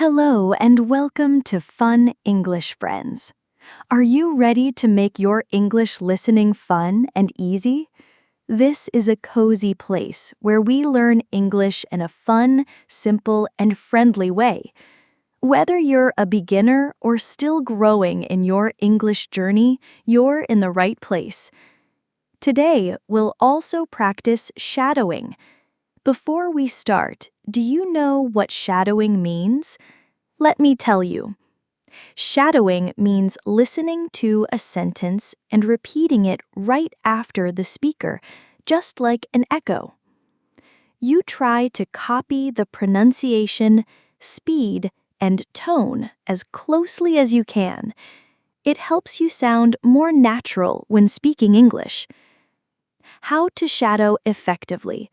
Hello and welcome to Fun English Friends. Are you ready to make your English listening fun and easy? This is a cozy place where we learn English in a fun, simple, and friendly way. Whether you're a beginner or still growing in your English journey, you're in the right place. Today, we'll also practice shadowing. Before we start, do you know what shadowing means? Let me tell you. Shadowing means listening to a sentence and repeating it right after the speaker, just like an echo. You try to copy the pronunciation, speed, and tone as closely as you can. It helps you sound more natural when speaking English. How to shadow effectively.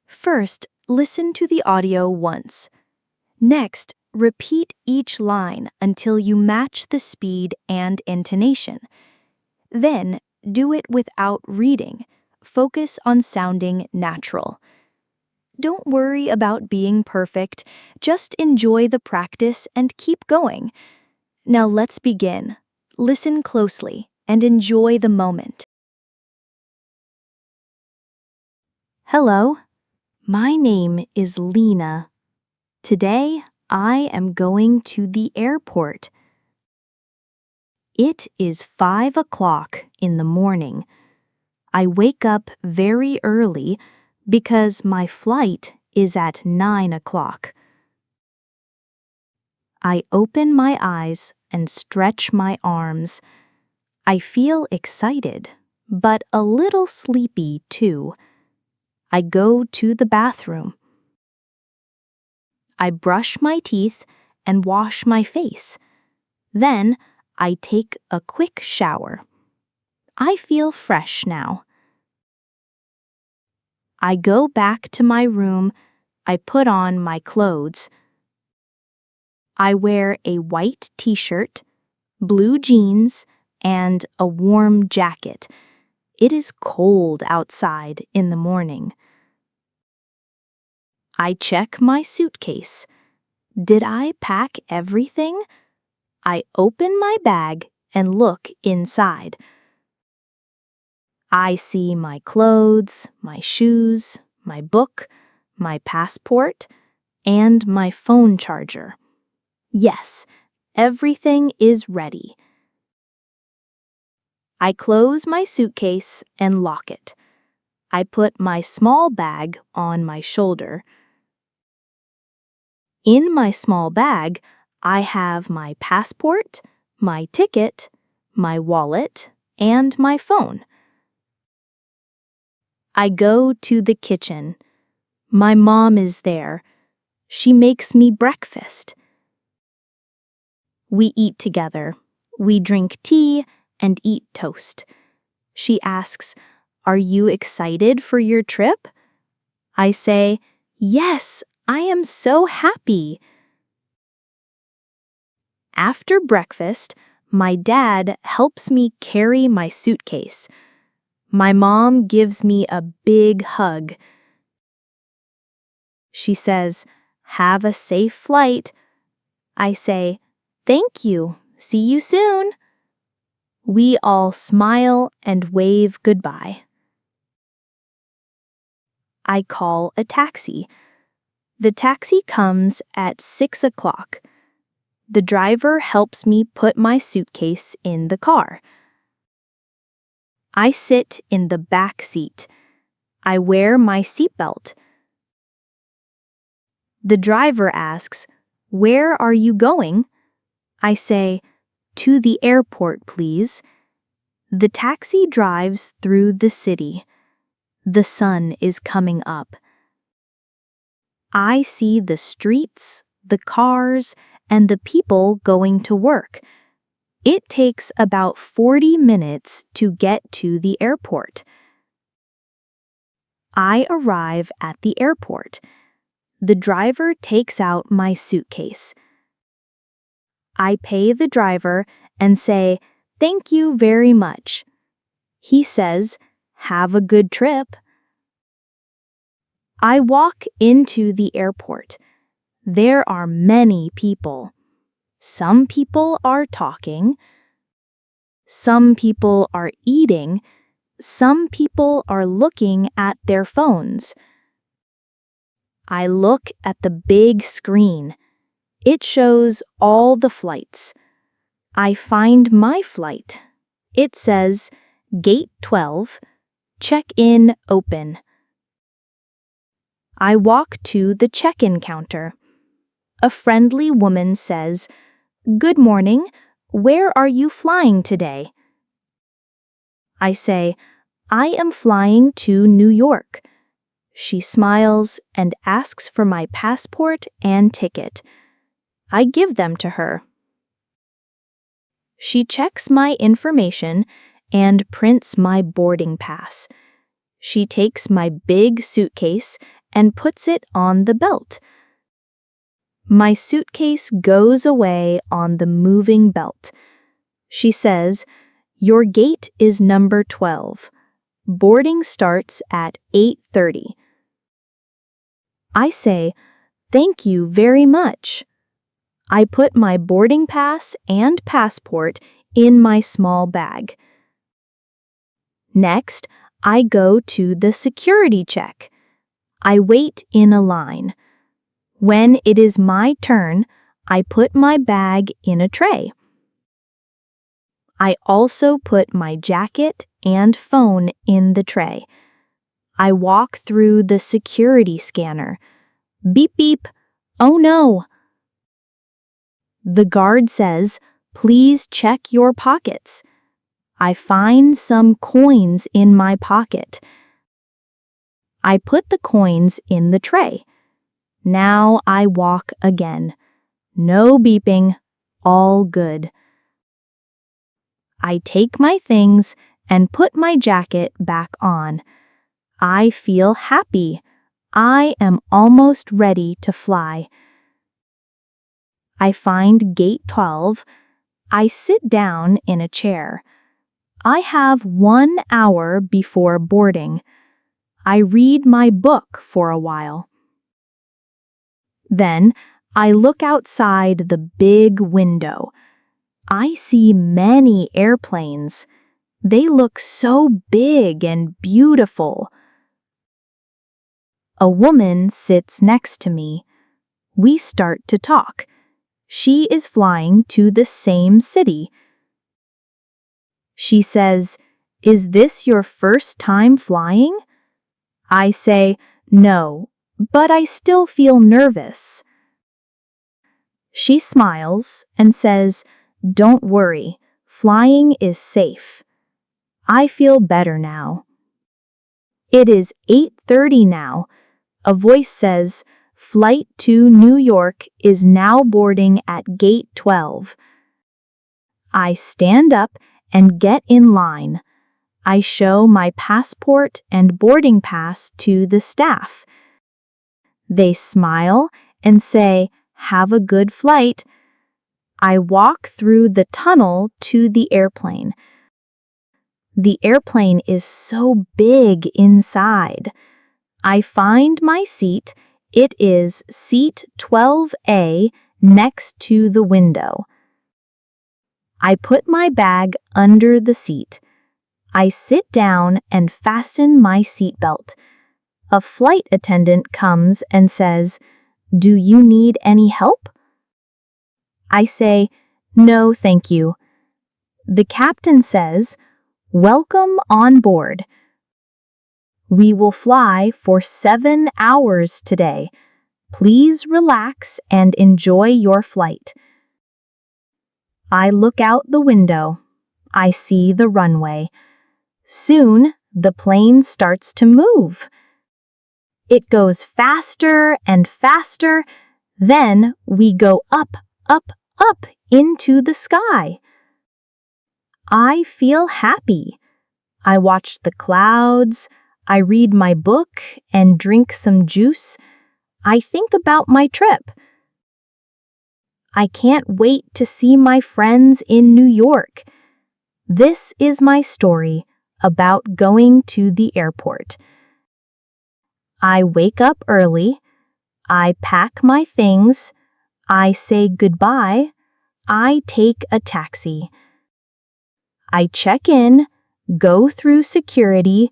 First, listen to the audio once. Next, repeat each line until you match the speed and intonation. Then, do it without reading. Focus on sounding natural. Don't worry about being perfect. Just enjoy the practice and keep going. Now let's begin. Listen closely and enjoy the moment. Hello, my name is Lena. Today, I am going to the airport. It is 5 o'clock in the morning. I wake up very early because my flight is at 9 o'clock. I open my eyes and stretch my arms. I feel excited, but a little sleepy too. I go to the bathroom. I brush my teeth and wash my face. Then, I take a quick shower. I feel fresh now. I go back to my room. I put on my clothes. I wear a white t-shirt, blue jeans, and a warm jacket. It is cold outside in the morning. I check my suitcase. Did I pack everything? I open my bag and look inside. I see my clothes, my shoes, my book, my passport, and my phone charger. Yes, everything is ready. I close my suitcase and lock it. I put my small bag on my shoulder. In my small bag, I have my passport, my ticket, my wallet, and my phone. I go to the kitchen. My mom is there. She makes me breakfast. We eat together. We drink tea and eat toast. She asks, "Are you excited for your trip?" I say, "Yes, I am so happy." After breakfast, my dad helps me carry my suitcase. My mom gives me a big hug. She says, "Have a safe flight." I say, "Thank you. See you soon." We all smile and wave goodbye. I call a taxi. The taxi comes at 6 o'clock. The driver helps me put my suitcase in the car. I sit in the back seat. I wear my seatbelt. The driver asks, "Where are you going?" I say, "To the airport, please." The taxi drives through the city. The sun is coming up. I see the streets, the cars, and the people going to work. It takes about 40 minutes to get to the airport. I arrive at the airport. The driver takes out my suitcase. I pay the driver and say, "Thank you very much." He says, "Have a good trip." I walk into the airport. There are many people. Some people are talking. Some people are eating. Some people are looking at their phones. I look at the big screen. It shows all the flights. I find my flight. It says, Gate 12, check-in open. I walk to the check-in counter. A friendly woman says, "Good morning. Where are you flying today?" I say, "I am flying to New York." She smiles and asks for my passport and ticket. I give them to her. She checks my information and prints my boarding pass. She takes my big suitcase and puts it on the belt. My suitcase goes away on the moving belt. She says, "Your gate is number 12. Boarding starts at 8:30. I say, "Thank you very much." I put my boarding pass and passport in my small bag. Next, I go to the security check. I wait in a line. When it is my turn, I put my bag in a tray. I also put my jacket and phone in the tray. I walk through the security scanner. Beep beep. Oh no. The guard says, "Please check your pockets." I find some coins in my pocket. I put the coins in the tray. Now I walk again. No beeping, all good. I take my things and put my jacket back on. I feel happy. I am almost ready to fly. I find gate 12. I sit down in a chair. I have 1 hour before boarding. I read my book for a while. Then I look outside the big window. I see many airplanes. They look so big and beautiful. A woman sits next to me. We start to talk. She is flying to the same city. She says, "Is this your first time flying?" I say, "No, but I still feel nervous." She smiles and says, "Don't worry, flying is safe." I feel better now. It is 8:30 now. A voice says, "Flight to New York is now boarding at gate 12. I stand up and get in line. I show my passport and boarding pass to the staff. They smile and say, "Have a good flight." I walk through the tunnel to the airplane. The airplane is so big inside. I find my seat. It is seat 12A next to the window. I put my bag under the seat. I sit down and fasten my seatbelt. A flight attendant comes and says, "Do you need any help?" I say, "No, thank you." The captain says, "Welcome on board. We will fly for 7 hours today. Please relax and enjoy your flight." I look out the window. I see the runway. Soon, the plane starts to move. It goes faster and faster. Then we go up, up, up into the sky. I feel happy. I watch the clouds. I read my book and drink some juice. I think about my trip. I can't wait to see my friends in New York. This is my story about going to the airport. I wake up early. I pack my things. I say goodbye. I take a taxi. I check in, go through security,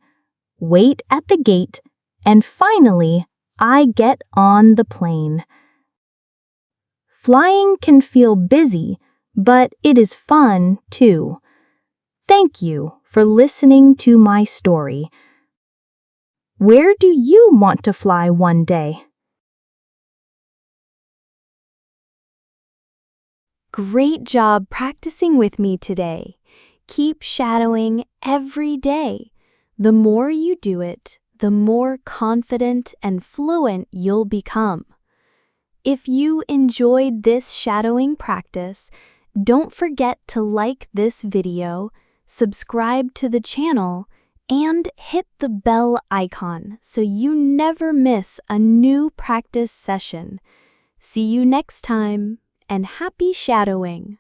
wait at the gate, and finally, I get on the plane. Flying can feel busy, but it is fun too. Thank you for listening to my story. Where do you want to fly one day? Great job practicing with me today. Keep shadowing every day. The more you do it, the more confident and fluent you'll become. If you enjoyed this shadowing practice, don't forget to like this video, subscribe to the channel, and hit the bell icon so you never miss a new practice session. See you next time, and happy shadowing!